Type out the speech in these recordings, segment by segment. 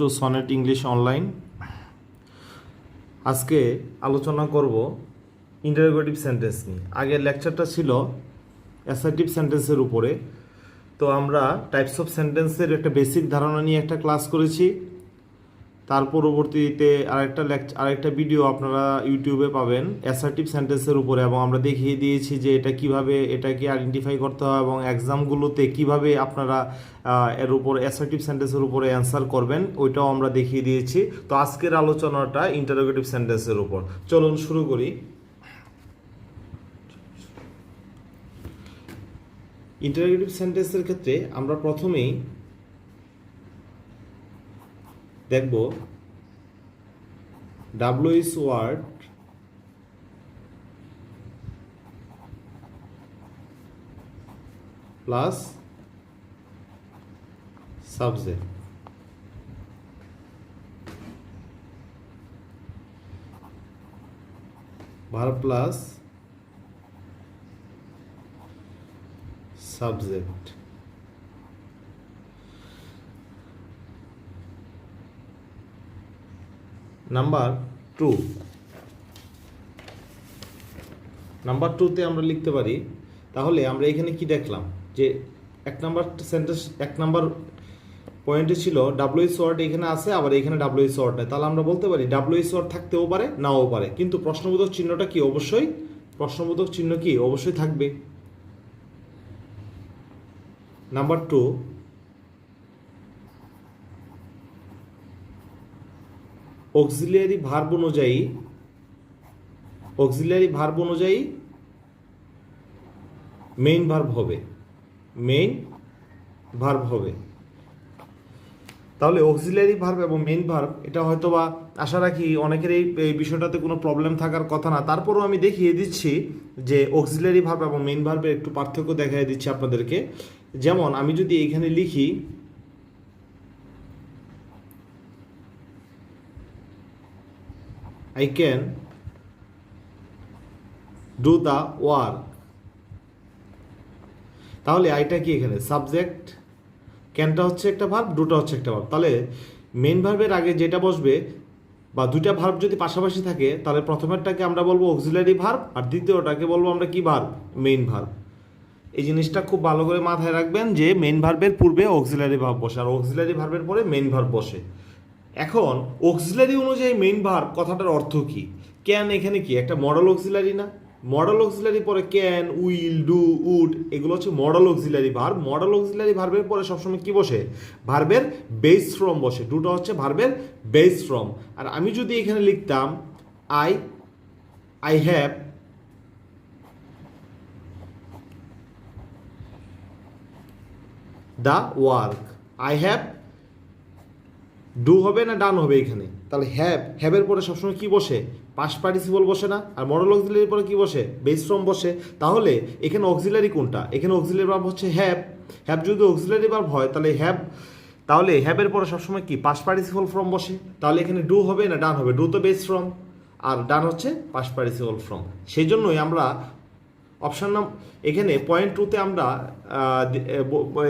Two sonnet English online. আজকে আলোচনা করব ইন্টারোগেটিভ সেন্টেন্স নিয়ে। আগের লেকচারটা ছিল অ্যাসার্টিভ সেন্টেন্সের উপরে। তো আমরা টাইপস অফ সেন্টেন্সের একটা বেসিক ধারণা নিয়ে একটা ক্লাস করেছি। তার পরবর্তীতে আরেকটা ভিডিও আপনারা ইউটিউবে পাবেন অ্যাসার্টিভ সেন্টেন্সের উপরে, এবং আমরা দেখিয়ে দিয়েছি যে এটা কিভাবে এটাকে আইডেন্টিফাই করতে হয় এবং এক্সামগুলোতে কিভাবে আপনারা এর উপর অ্যাসার্টিভ সেন্টেন্সের উপরে অ্যান্সার করবেন, ওইটাও আমরা দেখিয়ে দিয়েছি। তো আজকের আলোচনাটা ইন্টারোগেটিভ সেন্টেন্সের উপর। চলুন শুরু করি। ইন্টারোগেটিভ সেন্টেন্সের ক্ষেত্রে আমরা প্রথমেই দেখব WH word plus subject. Verb plus subject. Number টুতে আমরা লিখতে পারি, তাহলে আমরা এখানে কি দেখলাম যে এক নাম্বার পয়েন্টে ছিল ডাব্লিউএইচ ওয়ার্ড এখানে আছে, আবার এখানে ডাব্লিউএইচ ওয়ার্ড নেই। তাহলে আমরা বলতে পারি ডাব্লিউএইচ ওয়ার্ড থাকতেও পারে, নাও পারে, কিন্তু প্রশ্নবোধক চিহ্নটা কি অবশ্যই থাকবে। নাম্বার 2, অক্সিলিয়ারি ভার্ব অনুযায়ী মেইন ভার্ব হবে। তাহলে অক্সিলিয়ারি ভার্ব এবং মেইন ভার্ব, এটা হয়তো বা আশা রাখি অনেকের এই বিষয়টাতে কোনো প্রবলেম থাকার কথা না। তারপরও আমি দেখিয়ে দিচ্ছি যে অক্সিলিয়ারি ভার্ব এবং মেইন ভার্বের একটু পার্থক্য দেখিয়ে দিচ্ছি আপনাদেরকে। যেমন আমি যদি এখানে লিখি I can do the work, তাহলে আইটা কি এখানে সাবজেক্ট, ক্যানটা হচ্ছে একটা ভার্ব, ডুটা হচ্ছে একটা ভার্ব। তাহলে মেইন ভার্বের আগে যেটা বসবে বা দুইটা ভার্ব যদি পাশাপাশি থাকে, তাহলে প্রথমেরটাকে আমরা বলবো অক্সিলারি ভার্ব, আর দ্বিতীয়টাকে বলবো আমরা কি ভার্ব, মেইন ভার্ব। এই জিনিসটা খুব ভালো করে মাথায় রাখবেন যে মেইন ভার্বের পূর্বে অক্সিলারি ভার্ব বসে, আর অক্সিলারি ভার্বের পরে মেইন ভার্ব বসে। এখন অক্সিলারি অনুযায়ী মেইন ভার্ব কথাটার অর্থ কি? ক্যান এখানে কি একটা মডেল অক্সিলারি না? মডেল অক্সিলারি পরে ক্যান, উইল, ডু, উড, এগুলো হচ্ছে modal auxiliary verb. Modal auxiliary ভার্বের পরে সবসময় কি বসে? ভার্বের বেস ফর্ম বসে। ডুটা হচ্ছে ভার্বের বেস ফর্ম। আর আমি যদি এখানে লিখতাম I have the work, I have do হবে না ডান হবে এখানে? তাহলে হ্যাভের পরে সবসময় কি বসে? পাস্ট পার্টিসিপল বসে না? আর মডেল অক্সিলারির পরে কি বসে? বেস ফর্ম বসে। তাহলে এখানে অক্সিলারি কোনটা? এখানে অক্সিলারি ভার্ব হচ্ছে হ্যাভ যদি অক্সিলারি ভার্ব হয় তাহলে হ্যাভের পরে সবসময় কি পাস্ট পার্টিসিপল ফর্ম বসে। তাহলে এখানে ডু হবে না ডান হবে? ডু তো বেস ফর্ম, আর ডান হচ্ছে পাস্ট পার্টিসিপল ফর্ম। সেই জন্যই আমরা এখানে পয়েন্ট 2তে আমরা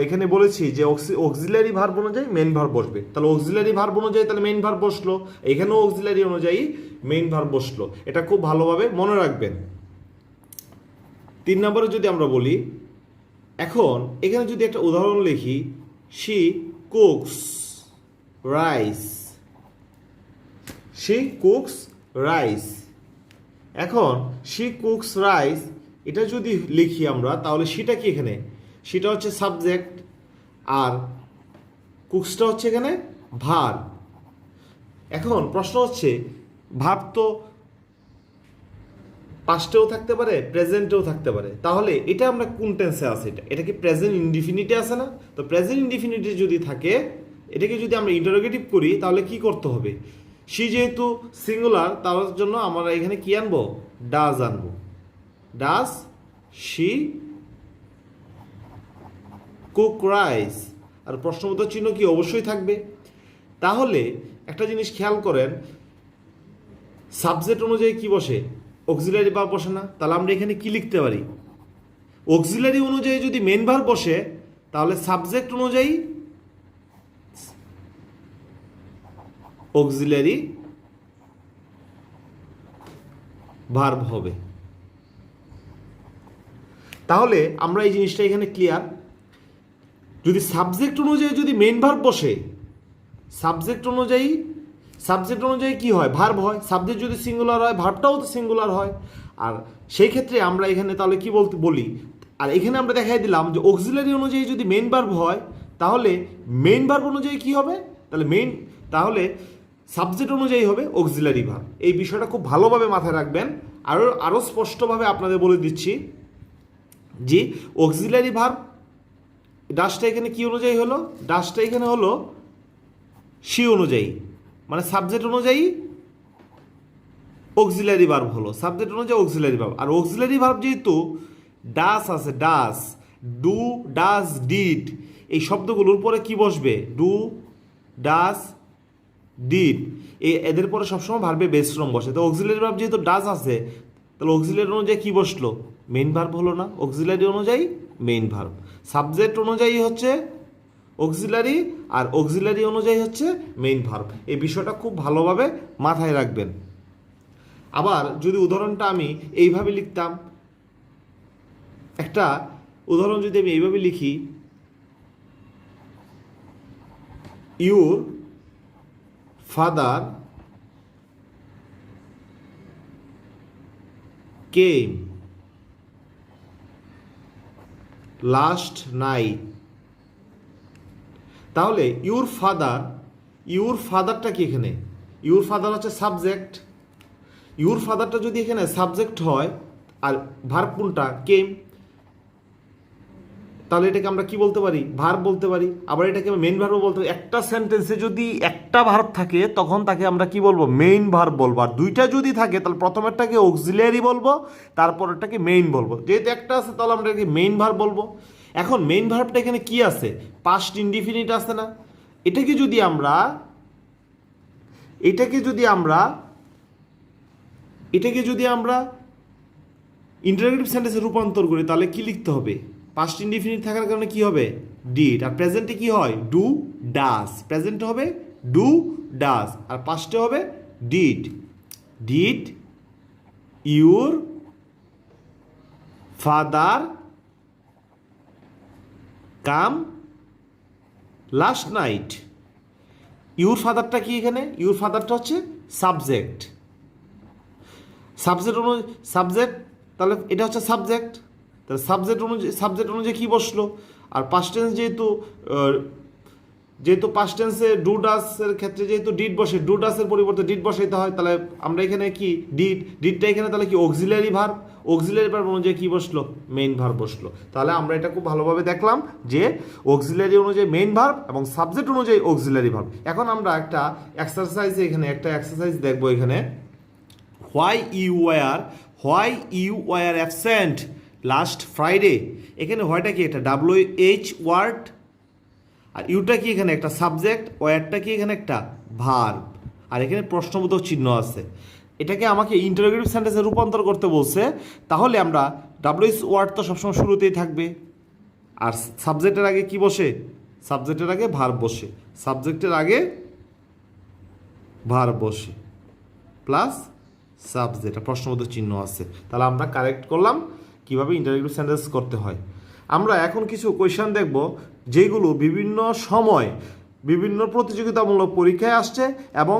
এখানে বলেছি যে অক্সিলারি ভার্ব অনুযায়ী মেইন ভার্ব বসবে। তাহলে অক্সিলারি ভার্ব অনুযায়ী তাহলে মেইন ভার্ব বসলো, এখানেও অক্সিলারি অনুযায়ী মেইন ভার্ব বসলো। এটা খুব ভালোভাবে মনে রাখবেন। 3 নম্বরে যদি আমরা বলি, এখন এখানে যদি একটা উদাহরণ লিখি, শি কুকস রাইস। এখন শি কুকস রাইস এটা যদি লিখি আমরা, তাহলে সেটা কি এখানে? সেটা হচ্ছে সাবজেক্ট, আর কুকসটা হচ্ছে এখানে ভার্ব। এখন প্রশ্ন হচ্ছে ভার্ব তো পাস্টেও থাকতে পারে, প্রেজেন্টেও থাকতে পারে। তাহলে এটা আমরা কোন টেন্সে আছে? এটা কি প্রেজেন্ট ইনডিফিনিটে আছে না? তো প্রেজেন্ট ইনডিফিনিটে যদি থাকে, এটাকে যদি আমরা ইন্টারোগেটিভ করি, তাহলে কি করতে হবে? সি যেহেতু সিঙ্গুলার, তার জন্য আমরা এখানে কি আনবো? ডাজ আনবো। ডাজ শি কুক রাইস, আর প্রশ্নবোধক চিহ্ন কি অবশ্যই থাকবে। তাহলে একটা জিনিস খেয়াল করেন, সাবজেক্ট অনুযায়ী কি বসে? অক্সিলারি ভার্ব বসে না? তাহলে আমরা এখানে কি লিখতে পারি? অক্সিলারি অনুযায়ী যদি মেইন ভার্ব বসে, তাহলে সাবজেক্ট অনুযায়ী অক্সিলারি ভার্ব হবে। তাহলে আমরা এই জিনিসটা এখানে ক্লিয়ার। যদি সাবজেক্ট অনুযায়ী যদি মেইন ভার্ব বসে, সাবজেক্ট অনুযায়ী কি হয়? ভার্ব হয়। সাবজেক্ট যদি সিঙ্গুলার হয়, ভার্বটাও তো সিঙ্গুলার হয়। আর সেই ক্ষেত্রে আমরা এখানে তাহলে কি বলি, আর এখানে আমরা দেখাই দিলাম যে অক্সিলারি অনুযায়ী যদি মেইন ভার্ব হয়, তাহলে মেইন ভার্ব অনুযায়ী কি হবে? তাহলে সাবজেক্ট অনুযায়ী হবে অক্সিলারি ভার্ব। এই বিষয়টা খুব ভালোভাবে মাথায় রাখবেন। আরও স্পষ্টভাবে আপনাদের বলে দিচ্ছি যে অক্সিলারি ভার্ব ডাসটা এখানে কি অনুযায়ী হলো? ডাসটা এখানে হলো সি অনুযায়ী, মানে সাবজেক্ট অনুযায়ী অক্সিলারি ভার্ব হলো, সাবজেক্ট অনুযায়ী অক্সিলারি ভার্ব। আর অক্সিলারি ভার্ব যেহেতু ডাস আছে, ডাস, ডু, ডাস, ডিড, এই শব্দগুলোর পরে কি বসবে? ডু, ডাস, ডিড, এদের পরে সবসময় ভার্বে বেস ফর্ম বসে। তো অক্সিলারি ভার্ব যেহেতু ডাস আছে, তাহলে অক্সিলারি অনুযায়ী কি বসলো? মেইন ভার্ব হলো না? অক্সিলারি অনুযায়ী মেইন ভার্ব। সাবজেক্ট অনুযায়ী হচ্ছে অক্সিলারি, আর অক্সিলারি অনুযায়ী হচ্ছে মেইন ভার্ব। এই বিষয়টা খুব ভালোভাবে মাথায় রাখবেন। আবার যদি উদাহরণটা আমি এইভাবে লিখতাম, একটা উদাহরণ যদি আমি এইভাবে লিখি, your father came last night. তাহলে ইউর ফাদারটা কি এখানে? ইউর ফাদার হচ্ছে সাবজেক্ট। ইউর ফাদারটা যদি এখানে সাবজেক্ট হয় আর ভার্ব কোনটা? কেম, তাহলে এটাকে আমরা কি বলতে পারি? ভার্ব বলতে পারি। আবার এটাকে মেইন ভার্বও বলতে পারি। একটা সেন্টেন্সে যদি একটা ভার্ব থাকে তখন তাকে আমরা কি বলবো? মেইন ভার্ব বলবো। আর দুইটা যদি থাকে তাহলে প্রথমেরটাকে অক্সিলিয়ারি বলবো, তারপরেরটাকে মেইন বলবো। যেহেতু একটা আছে তাহলে আমরা এটাকে মেইন ভার্ব বলবো। এখন মেইন ভার্বটা এখানে কি আছে? পাস্ট ইনডিফিনিট আছে না? এটাকে যদি আমরা ইন্টারোগেটিভ সেন্টেন্সে রূপান্তর করি, তাহলে কি লিখতে হবে? পাস্ট ইনডিফিনিট থাকার কারণে কি হবে? ডিড। আর প্রেজেন্টে কি হয়? ডু, ডাস। প্রেজেন্টে হবে ডু, ডাস, আর পাস্টে হবে did. Did your father come last night. Your ফাদারটা কি এখানে? ইউর ফাদারটা হচ্ছে সাবজেক্ট। সাবজেক্ট, তাহলে এটা হচ্ছে সাবজেক্ট। তাহলে সাবজেক্ট অনুযায়ী কি বসলো? আর পাস্ট টেন্স যেহেতু পাস্ট টেন্সে ডু ডাসের ক্ষেত্রে যেহেতু ডিড বসে, ডু ডাসের পরিবর্তে ডিড বসাইতে হয়, তাহলে আমরা এখানে কি ডিডটা এখানে তাহলে কি অক্সিলারি ভার্ব। অক্সিলারি ভার্ব অনুযায়ী কি বসলো? মেইন ভার্ব বসলো। তাহলে আমরা এটা খুব ভালোভাবে দেখলাম যে অক্সিলারি অনুযায়ী মেইন ভার্ব এবং সাবজেক্ট অনুযায়ী অক্সিলারি ভার্ব। এখন আমরা একটা এক্সারসাইজ দেখবো এখানে। Why you were absent last Friday. এখানে হোয়াইটা কি? একটা WH ওয়ার্ড, আর ইউটা কি এখানে একটা সাবজেক্ট, ওয়ারটা কি এখানে একটা ভার্ব, আর এখানে প্রশ্নবোধক চিহ্ন আছে। এটাকে আমাকে ইন্টারোগেটিভ সেন্টেন্সে রূপান্তর করতে বলছে। তাহলে আমরা WH ওয়ার্ড তো সবসময় শুরুতেই থাকবে, আর সাবজেক্টের আগে কি বসে? সাবজেক্টের আগে ভার্ব বসে। সাবজেক্টের আগে ভার্ব বসে প্লাস সাবজেক্ট, প্রশ্নবোধক চিহ্ন আছে। তাহলে আমরা কারেক্ট করলাম কিভাবে ইন্টারোগেটিভ সেন্টেন্স করতে হয়। আমরা এখন কিছু কোয়েশ্চেন দেখব যেগুলো বিভিন্ন সময় বিভিন্ন প্রতিযোগিতামূলক পরীক্ষায় আসছে, এবং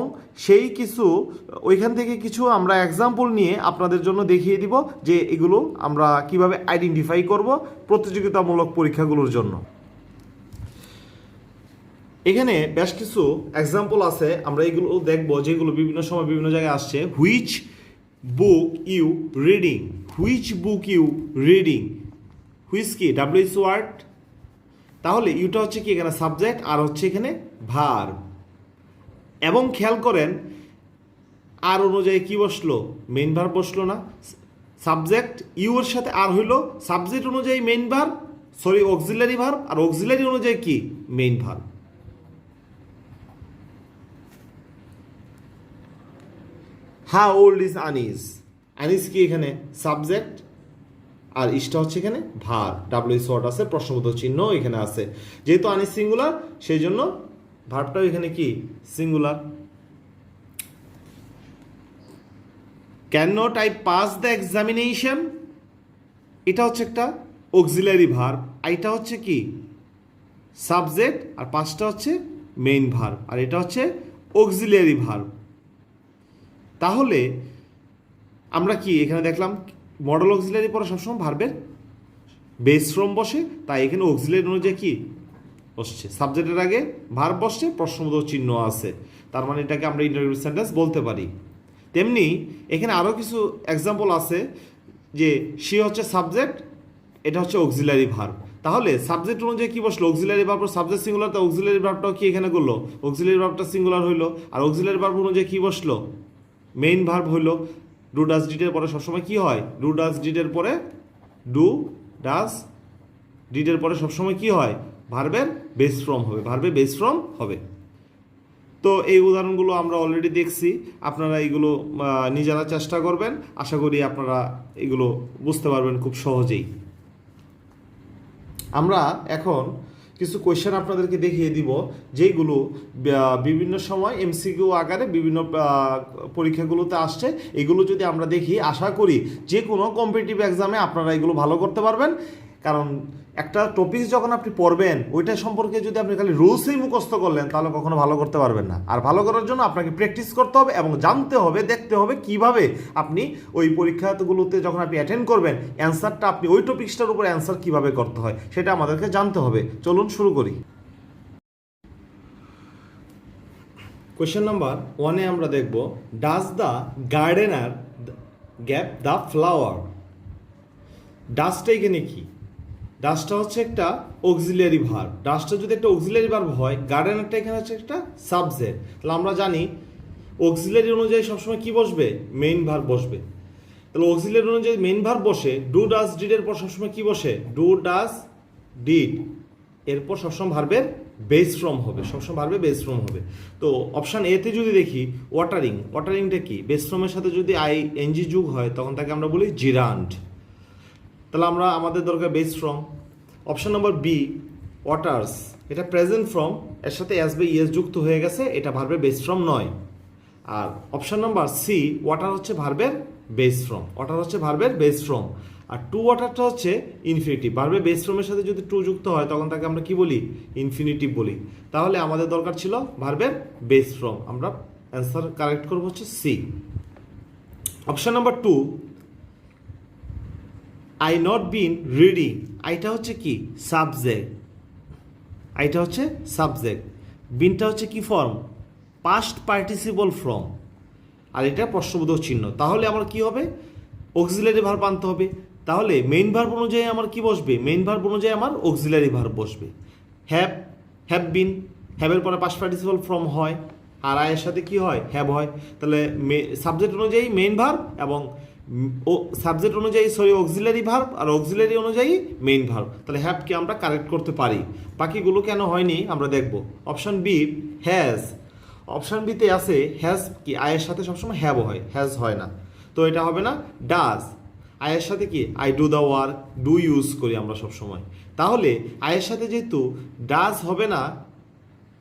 ওইখান থেকে কিছু আমরা এক্সাম্পল নিয়ে আপনাদের জন্য দেখিয়ে দিব যে এগুলো আমরা কিভাবে আইডেন্টিফাই করব প্রতিযোগিতামূলক পরীক্ষাগুলোর জন্য। এখানে বেশ কিছু এক্সাম্পল আছে, আমরা এগুলো দেখব যেগুলো বিভিন্ন সময় বিভিন্ন জায়গায় আসছে। Which book you reading. Which book you reading, which কি? WH word. তাহলে ইউটা হচ্ছে কি এখানে সাবজেক্ট, আর হচ্ছে এখানে ভার্ব। এবং খেয়াল করেন আর অনুযায়ী কি বসলো? মেইন ভার্ব বসলো না? সাবজেক্ট ইউ এর সাথে আর হইলো সাবজেক্ট অনুযায়ী মেইন ভার্ব, অক্সিলারি ভার্ব, আর অক্সিলারি অনুযায়ী কি? Main verb. How old is Anis. Anis কি এখানে সাবজেক্ট, আর ইসটা হচ্ছে এখানে ভার্ব। WH ওয়ার্ড আছে, প্রশ্নবোধক চিহ্ন এখানে আছে। যেহেতু আনিস সিঙ্গুলার সেই জন্য ভার্বটাও এখানে কি? Singular. Can not I pass the examination, এটা হচ্ছে একটা অক্সিলারি ভার্ব, এটা হচ্ছে কি সাবজেক্ট, আর পাঁচটা হচ্ছে মেইন ভার্ব, আর এটা হচ্ছে অক্সিলারি ভার্ব। তাহলে আমরা কি এখানে দেখলাম মডেল অক্সিলারি পরে সবসময় ভার্বের বেস ফর্ম বসে, তাই এখানে অক্সিলারি অনুযায়ী কি বসছে, সাবজেক্টের আগে ভার্ব বসছে, প্রশ্নবোধক চিহ্ন আছে, তার মানে এটাকে আমরা ইন্টারোগেটিভ সেন্টেন্স বলতে পারি। তেমনি এখানে আরও কিছু এক্সাম্পল আছে যে সে হচ্ছে সাবজেক্ট, এটা হচ্ছে অক্সিলারি ভার্ব। তাহলে সাবজেক্ট অনুযায়ী কি বসলো, অক্সিলারি ভার্ব, সাবজেক্ট সিঙ্গুলার, তো অক্সিলারি ভার্বটাও কি এখানে করলো, অক্সিলারি ভার্বটা সিঙ্গুলার হইলো, আর অক্সিলারি ভার্ব অনুযায়ী কি বসলো, মেইন ভার্ব হইলো। ডু ডাজ ডিডের পরে সবসময় কি হয়, ডু ডাজ ডিডের পরে ডু ডাজ ডিডের পরে সবসময় কি হয়, ভার্বের বেস ফর্ম হবে, ভার্বের বেস ফর্ম হবে। তো এই উদাহরণগুলো আমরা অলরেডি দেখছি, আপনারা এইগুলো নিজেরা চেষ্টা করবেন, আশা করি আপনারা এগুলো বুঝতে পারবেন খুব সহজেই। আমরা এখন কিছু কোয়েশ্চেন আপনাদেরকে দেখিয়ে দিব, যেইগুলো বিভিন্ন সময় এমসিকিউ আকারে বিভিন্ন পরীক্ষাগুলোতে আসছে। এগুলো যদি আমরা দেখি, আশা করি যে কোনো কম্পিটিটিভ এক্সামে আপনারা এগুলো ভালো করতে পারবেন। কারণ একটা টপিক যখন আপনি পড়বেন, ওইটা সম্পর্কে যদি আপনি খালি রুলসই মুখস্থ করলেন, তাহলে কখনো ভালো করতে পারবেন না। আর ভালো করার জন্য আপনাকে প্র্যাকটিস করতে হবে এবং জানতে হবে, দেখতে হবে কিভাবে আপনি ওই পরীক্ষাগুলোতে যখন আপনি অ্যাটেন্ড করবেন, অ্যান্সারটা আপনি ওই টপিকসটার উপর অ্যান্সার কিভাবে করতে হয় সেটা আমাদেরকে জানতে হবে। চলুন শুরু করি। কোয়েশ্চেন নাম্বার 1-এ আমরা দেখব, does the gardener gap the flower. ডাজটা এখানে কি, ডাজটা হচ্ছে একটা অক্সিলিয়ারি ভার্ব। ডাজটা যদি একটা অক্সিলিয়ারি ভার্ব হয়, গার্ডেনারটা এখানে হচ্ছে একটা সাবজেক্ট। তাহলে আমরা জানি অক্সিলিয়ারি অনুযায়ী সবসময় কি বসবে, মেইন ভার্ব বসবে। তাহলে অক্সিলিয়ারি অনুযায়ী মেইন ভার্ব বসে, ডু ডাজ ডিডের পর সবসময় কি বসে, ডু ডাজ ডিড, এরপর সবসময় ভার্বের বেস ফর্ম হবে, সবসময় ভার্বের বেস ফর্ম হবে। তো অপশান এতে যদি দেখি ওয়াটারিং, ওয়াটারিংটা কি, বেস ফর্মের সাথে যদি আইএনজি যোগ হয় তখন তাকে আমরা বলি জিরান্ড। তাহলে আমরা আমাদের দরকার base form. Option number B waters, এটা প্রেজেন্ট ফর্ম, এর সাথে এস বা ইএস যুক্ত হয়ে গেছে, এটা ভার্বের বেস ফর্ম নয়। আর অপশন নাম্বার সি ওয়াটার হচ্ছে ভার্বের বেস ফর্ম, ওয়াটার হচ্ছে ভার্বের বেস ফর্ম। আর টু ওয়াটারটা হচ্ছে ইনফিনিটিভ, ভার্বের বেস ফর্মের সাথে যদি টু যুক্ত হয় তখন তাকে আমরা কি বলি, ইনফিনিটিভ বলি। তাহলে আমাদের দরকার ছিল ভার্বের বেস ফর্ম, আমরা অ্যান্সার কারেক্ট করবো হচ্ছে C. Option number 2 I not been reading, আইটা হচ্ছে কি সাবজেক্ট, আইটা হচ্ছে সাবজেক্ট, বিনটা হচ্ছে কি ফর্ম, পাস্ট পার্টিসিপল ফর্ম, আর এটা প্রশ্নবোধক চিহ্ন। তাহলে আমার কি হবে, অক্সিলারি ভার্ব আনতে হবে। তাহলে মেইন ভার্ব অনুযায়ী আমার কি বসবে, মেইন ভার্ব অনুযায়ী আমার অক্সিলারি ভার্ব বসবে। হ্যাভ, হ্যাভ বিন, হ্যাভের পরে পাস্ট পার্টিসিপল ফর্ম হয়, আর আয়ের সাথে কি হয়, হ্যাভ হয়। তাহলে সাবজেক্ট অনুযায়ী মেইন ভার্ব এবং সাবজেক্ট অনুযায়ী অক্সিলারি ভার্ব, আর অক্সিলারি অনুযায়ী মেইন ভার্ব। তাহলে হ্যাভকে আমরা কারেক্ট করতে পারি। বাকিগুলো কেন হয়নি আমরা দেখব। অপশন বি হ্যাজ, অপশন বিতে আছে হ্যাজ কি আয়ের সাথে সবসময় হ্যাভ হয়, হ্যাজ হয় না, তো এটা হবে না। ডাজ, আয়ের সাথে কি I do the work, do use করি আমরা সবসময়। তাহলে আয়ের সাথে যেহেতু ডাজ হবে না,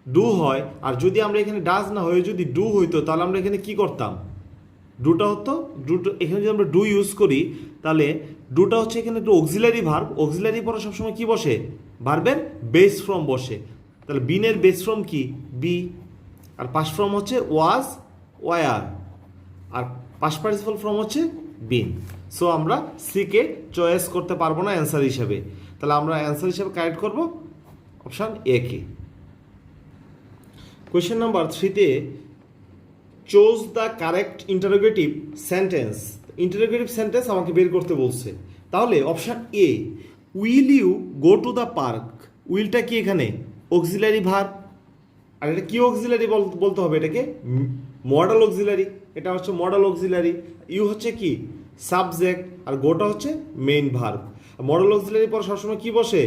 ডু হয়, আর যদি আমরা এখানে ডাজ না হয়ে যদি ডু হইতো তাহলে আমরা এখানে কি করতাম, ডুটা হতো, ডুটা এখানে যদি আমরা ডু ইউজ করি তাহলে ডুটা হচ্ছে এখানে একটু অক্সিলারি ভার্ব, অক্সিলারি পরে সবসময় কি বসে, ভার্বের বেস ফর্ম বসে। তাহলে বিনের বেস ফর্ম কি, বি, আর পাস্ট ফর্ম হচ্ছে ওয়াজ, ওয়ার, আর পাস্ট পার্টিসিপল ফর্ম হচ্ছে বিন। সো আমরা সিকে চয়েস করতে পারবো না অ্যান্সার হিসেবে। তাহলে আমরা অ্যান্সার হিসেবে কারেক্ট করব অপশান এ কে। কোয়েশ্চেন নাম্বার 3-তে choose the correct interrogative sentence, interrogative sentence আমাকে বের করতে বলছে। তাহলে option A will you go to the park, উইলটা কি এখানে অক্সিলারি ভার্ব, আর এটা কি অক্সিলারি বলতে হবে, এটাকে মডেল অক্সিলারি, এটা হচ্ছে মডেল অক্সিলারি। ইউ হচ্ছে কি সাবজেক্ট, আর গোটা হচ্ছে মেইন ভার্ব। মডেল অক্সিলারি পর সবসময় কি বসে,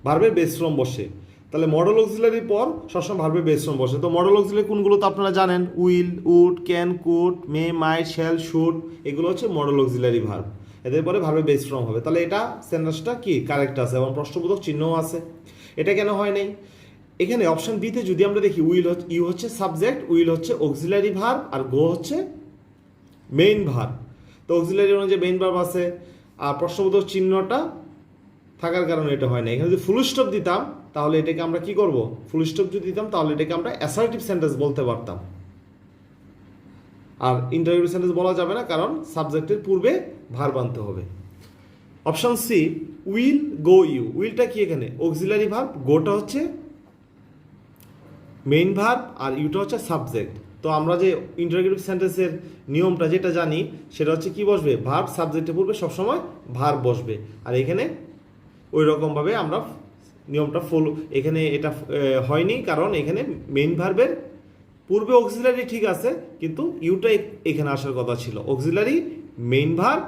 ভার্বের বেস ফর্ম বসে। তাহলে মডেল অক্সিলারির পর সবসময় ভার্বের বেস ফর্ম বসে। তো মডেল অক্সিলারি কোনগুলো তো আপনারা জানেন, will, would, can, could, may, might, shall, should, এগুলো হচ্ছে মডেল অক্সিলারি ভার্ব। এদের পরে ভার্বের বেস ফর্ম হবে। তাহলে এটা সেন্টেন্সটা কি কারেক্ট আছে এবং প্রশ্নবোধক চিহ্নও আছে। এটা কেন হয় নাই, এখানে অপশন বিতে যদি আমরা দেখি উইল ইউ হচ্ছে সাবজেক্ট, উইল হচ্ছে অক্সিলারি ভার্ব, আর গো হচ্ছে মেইন ভার্ব। তো অক্সিলারি অনুযায়ী মেইন ভার্ব আছে, আর প্রশ্নবোধক চিহ্নটা থাকার কারণে এটা হয় না। এখানে যদি ফুল স্টপ দিতাম তাহলে এটাকে আমরা কি করব, ফুল স্টপ যদি দিতাম তাহলে এটাকে আমরা অ্যাসার্টিভ সেন্টেন্স বলতে পারতাম। আর ইন্টারোগেটিভ সেন্টেন্স বলা যাবে না, কারণ সাবজেক্টের পূর্বে ভার্ব আনতে হবে। Option C, will go you. উইলটা কি এখানে অক্সিলারি ভার্ব, গোটা হচ্ছে মেইন ভার্ব, আর ইউটা হচ্ছে সাবজেক্ট। তো আমরা যে ইন্টারোগেটিভ সেন্টেন্সের নিয়মটা যেটা জানি সেটা হচ্ছে কি বসবে, ভার্ব সাবজেক্টের পূর্বে সবসময় ভার্ব বসবে। আর এখানে ওই রকমভাবে আমরা নিয়মটা ফলো, এখানে এটা হয়নি, কারণ এখানে মেইন ভার্বের পূর্বে অক্সিলারি ঠিক আছে, কিন্তু ইউটা এখানে আসার কথা ছিল। Auxiliary main verb,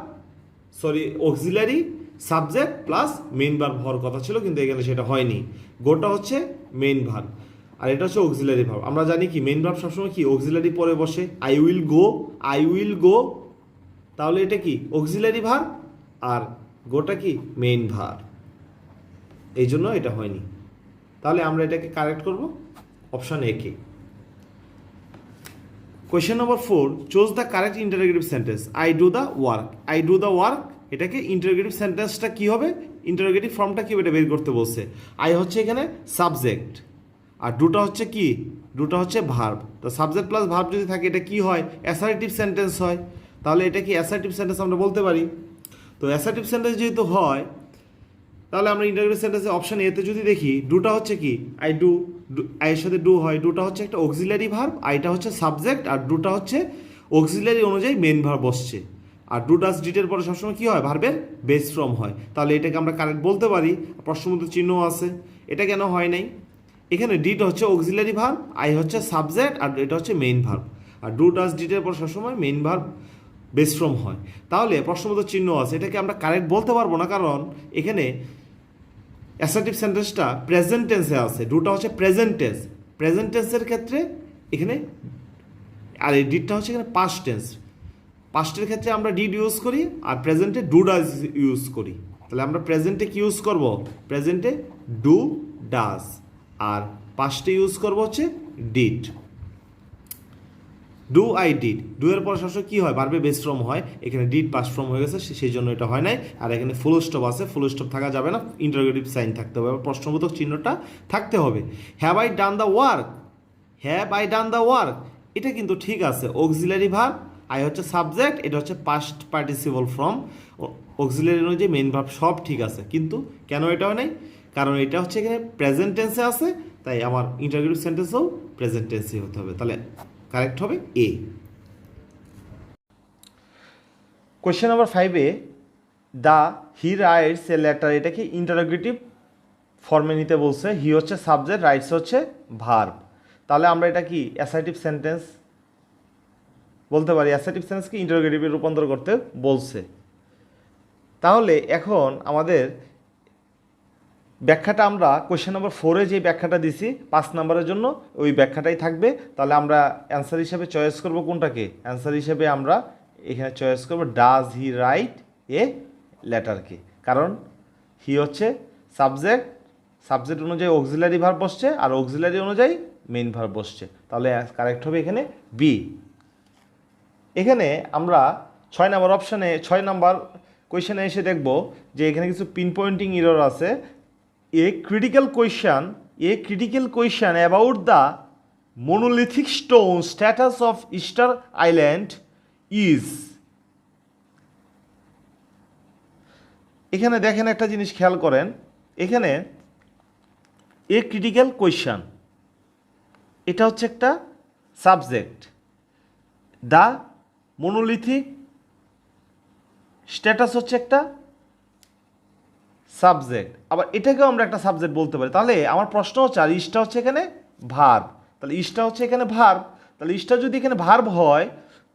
sorry auxiliary subject plus main verb হওয়ার কথা ছিল, কিন্তু এখানে সেটা হয়নি। গোটা হচ্ছে মেইন ভার্ব, আর এটা হচ্ছে অক্সিলারি ভার্ব। আমরা জানি কি মেইন ভার্ব সবসময় কি অক্সিলারি পরে বসে। I will go, I will go, তাহলে এটা কি অক্সিলারি ভার্ব, আর গোটা কি মেইন ভার্ব, এই জন্য এটা হয়নি। তাহলে আমরা এটাকে কারেক্ট করব অপশন এ কে। Question number 4, choose the correct interrogative sentence. I do the work, I do the work, এটাকে ইন্টারোগেটিভ সেন্টেন্সটা কি হবে, ইন্টারোগেটিভ ফর্মটা কি এটা বের করতে বলছে। আই হচ্ছে এখানে সাবজেক্ট, আর ডুটা হচ্ছে কি, ডুটা হচ্ছে ভার্ব। তো সাবজেক্ট প্লাস ভার্ব যদি থাকে এটা কি হয়, অ্যাসার্টিভ সেন্টেন্স হয়। তাহলে এটা কি অ্যাসার্টিভ সেন্টেন্স আমরা বলতে পারি। তো অ্যাসার্টিভ সেন্টেন্স যেহেতু হয়, তাহলে আমরা ইন্টারোগেটিভ সেন্টেন্সে অপশন এতে যদি দেখি, ডুটা হচ্ছে কি আই ডু, আইয়ের সাথে ডু হয়, ডুটা হচ্ছে একটা অক্সিলারি ভার্ব, আইটা হচ্ছে সাবজেক্ট, আর ডুটা হচ্ছে অক্সিলারি অনুযায়ী মেন ভার্ব বসছে। আর ডু ডাস ডিটের পরে সবসময় কী হয়, ভার্বের বেস ফর্ম হয়। তাহলে এটাকে আমরা কারেক্ট বলতে পারি। প্রশ্নবোধক চিহ্ন আছে, এটা কেন হয় নাই, এখানে ডিট হচ্ছে অক্সিলারি ভার্ব, আই হচ্ছে সাবজেক্ট, আর এটা হচ্ছে মেইন ভার্ব। আর ডু ডাস ডিটের পর সবসময় মেইন ভার্ব বেস ফর্ম হয়। তাহলে প্রশ্নবোধক চিহ্ন আছে, এটাকে আমরা কারেক্ট বলতে পারবো না, কারণ এখানে অ্যাসার্টিভ সেন্টেন্সটা প্রেজেন্ট টেন্সে আছে, ডুটা হচ্ছে প্রেজেন্ট টেন্স। প্রেজেন্ট টেন্সের ক্ষেত্রে এখানে, আর এই ডিটটা হচ্ছে এখানে পাস্ট টেন্স। পাস্টের ক্ষেত্রে আমরা ডিড ইউজ করি, আর প্রেজেন্টে ডু ডাজ ইউজ করি। তাহলে আমরা প্রেজেন্টে কি ইউজ করব, প্রেজেন্টে ডু ডাজ, আর পাস্টে ইউজ করব হচ্ছে did. Do I did, do এর পর সবসময় কী হয়, ভার্বে বেস ফর্ম হয়। এখানে ডিড পাস্ট ফর্ম হয়ে গেছে, সেই জন্য এটা হয় নাই। আর এখানে ফুল স্টপ আছে, ফুল স্টপ থাকা যাবে না, ইন্টারোগেটিভ সাইন থাকতে হবে, প্রশ্নবোধক চিহ্নটা থাকতে হবে। Have I done the work, have I done the work, এটা কিন্তু ঠিক আছে অক্সিলারি ভার্ব, আই হচ্ছে সাবজেক্ট, এটা হচ্ছে পাস্ট পার্টিসিপল ফর্ম, অক্সিলারি অনুযায়ী মেইন ভার্ব সব ঠিক আছে, কিন্তু কেন এটা হয় নাই, কারণ এটা হচ্ছে এখানে প্রেজেন্ট টেন্সে আছে, তাই আমার ইন্টারোগেটিভ সেন্টেন্সও প্রেজেন্ট টেন্সই হতে হবে। তাহলে কারেক্ট হবে এ। কোয়েশ্চেন নাম্বার 5-এ the he writes a letter, এটাকে ইন্টারোগেটিভ ফর্মে নিতে বলছে। হি হচ্ছে সাবজেক্ট, রাইটস হচ্ছে ভার্ব। তাহলে আমরা এটা কি অ্যাসার্টিভ সেন্টেন্স বলতে পারি, অ্যাসার্টিভ সেন্টেন্সকে ইন্টারোগেটিভে রূপান্তর করতে বলছে। তাহলে এখন আমাদের ব্যাখ্যাটা আমরা কোয়েশ্চেন নম্বর 4-এ যে ব্যাখ্যাটা দিছি 5 নম্বরের জন্য, ওই ব্যাখ্যাটাই থাকবে। তাহলে আমরা অ্যান্সার হিসেবে চয়েস করব কোনটাকে, অ্যান্সার হিসেবে আমরা এখানে চয়েস করব ডাজ হি রাইট এ লেটারকে, কারণ হি হচ্ছে সাবজেক্ট, সাবজেক্ট অনুযায়ী অক্সিলারি ভার্ব বসছে, আর অক্সিলারি অনুযায়ী মেইন ভার্ব বসছে। তাহলে কারেক্ট হবে এখানে বি। এখানে আমরা 6 নম্বর অপশানে, 6 নম্বর কোয়েশ্চেনে এসে দেখব যে এখানে কিছু পিন পয়েন্টিং এরর আছে। A critical question about the monolithic stone status of Easter Island is, এখানে দেখেন একটা জিনিস খেয়াল করেন, এখানে এ ক্রিটিক্যাল কোয়েশ্চান, এটা হচ্ছে একটা সাবজেক্ট, দ্য মনোলিথিক স্ট্যাটাস হচ্ছে একটা সাবজেক্ট, আবার এটাকেও আমরা একটা সাবজেক্ট বলতে পারি। তাহলে আমার প্রশ্ন হচ্ছে, আর ইসটা হচ্ছে এখানে ভার্ব, তাহলে ইসটা হচ্ছে এখানে ভার্ব, তাহলে ইসটা যদি এখানে ভার্ব হয়,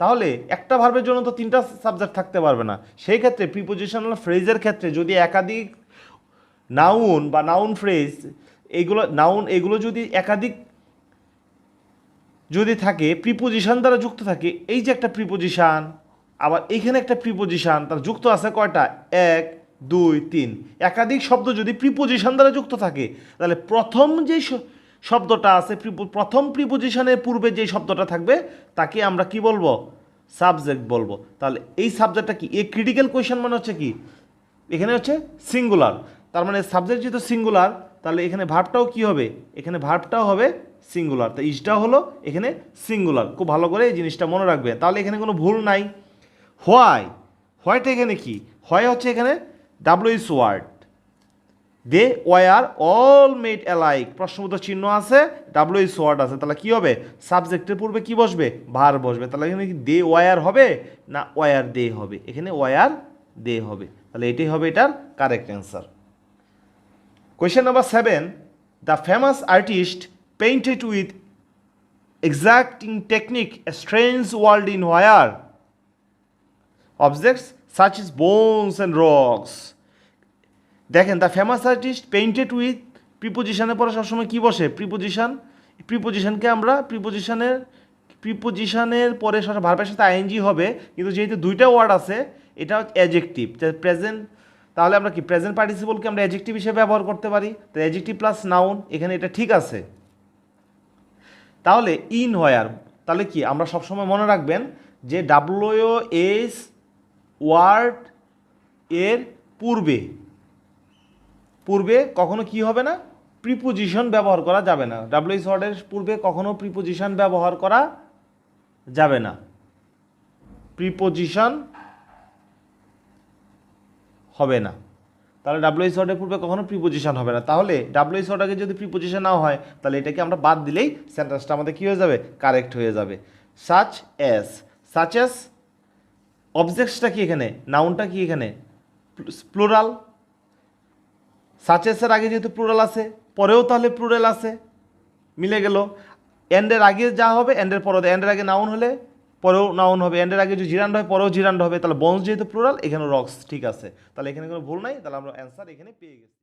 তাহলে একটা ভার্বের জন্য তো 3টা সাবজেক্ট থাকতে পারবে না। সেই ক্ষেত্রে প্রিপোজিশনাল ফ্রেজের ক্ষেত্রে যদি একাধিক নাউন বা নাউন ফ্রেজ, এগুলো যদি একাধিক যদি থাকে, প্রিপোজিশন দ্বারা যুক্ত থাকে, এই যে একটা প্রিপোজিশন, আবার এইখানে একটা প্রিপোজিশন, তার যুক্ত আছে কয়টা, 1 2 3, একাধিক শব্দ যদি প্রিপোজিশন দ্বারা যুক্ত থাকে, তাহলে প্রথম যে শব্দটা আছে, প্রথম প্রিপোজিশনের পূর্বে যে শব্দটা থাকবে তাকে আমরা কি বলবো, সাবজেক্ট বলবো। তাহলে এই সাবজেক্টটা কি, এ ক্রিটিক্যাল কোয়েশ্চেন মানে হচ্ছে কি, এখানে হচ্ছে সিঙ্গুলার, তার মানে সাবজেক্ট যেহেতু সিঙ্গুলার তাহলে এখানে ভার্বটাও কি হবে, এখানে ভার্বটাও হবে সিঙ্গুলার। তো ইজটা হলো এখানে সিঙ্গুলার, খুব ভালো করে এই জিনিসটা মনে রাখবে, তাহলে এখানে কোনো ভুল নাই। হোয়াইটা এখানে কি, হোয়াই হচ্ছে এখানে WH word, they were all made alike, প্রশ্নবোধক চিহ্ন আছে, ডাব্লিউএস ওয়ার্ড আছে, তাহলে কি হবে, সাবজেক্টের পূর্বে কি বসবে, ভার বসবে। তাহলে এখানে কি দে ওয়ার হবে না ওয়ার দে হবে, এখানে ওয়ার দে হবে, তাহলে এটাই হবে এটার correct answer. Question number 7. The famous artist painted with exacting technique a strange world in wire objects such as bones and rocks. দেখেন, the famous artist painted with, প্রিপোজিশনের পরে সবসময় কি বসে, প্রিপোজিশনকে আমরা প্রিপোজিশনের পরে ভার্বের সাথে আইএনজি হবে, কিন্তু যেহেতু দুইটা ওয়ার্ড আছে এটা অ্যাডজেক্টিভ প্রেজেন্ট, তাহলে আমরা কি প্রেজেন্ট পার্টিসিপলকে আমরা অ্যাডজেক্টিভ হিসেবে ব্যবহার করতে পারি, তো অ্যাডজেক্টিভ প্লাস নাউন, এখানে এটা ঠিক আছে। তাহলে ইন হোয়ার, তাহলে কি আমরা সবসময় মনে রাখবেন যে ডাব্লিউএস ওয়ার্ড এর পূর্বে কখনো কি হবে না, প্রিপোজিশন ব্যবহার করা যাবে না, ডাব্লিউএস ওয়ার্ডের পূর্বে কখনো প্রিপোজিশন ব্যবহার করা যাবে না, প্রিপোজিশন হবে না। তাহলে ডাব্লিউএস ওয়ার্ডের পূর্বে কখনো প্রিপোজিশন হবে না। তাহলে ডাব্লিউএস ওয়ার্ডে যদি প্রিপোজিশন না হয় তাহলে এটাকে আমরা বাদ দিলেই সেন্টেন্সটা আমাদের কী হয়ে যাবে, কারেক্ট হয়ে যাবে। সাচ অ্যাজ অবজেক্টসটা কি এখানে, নাউনটা কি এখানে প্লুরাল, সাচ এর আগে যেহেতু প্লুরাল আছে পরেও তাহলে প্লুরাল আছে, মিলে গেল। এন্ডের আগে যা হবে এন্ডের পরে, এন্ডের আগে নাউন হলে পরেও নাউন হবে, এন্ডের আগে যদি জিরান্ড হয় পরেও জিরান্ড হবে, তাহলে বন্স যেহেতু প্লুরাল এখানে রক্স ঠিক আছে, তাহলে এখানে কোনো ভুল নাই, তাহলে আমরা অ্যান্সার এখানে পেয়ে গেছি।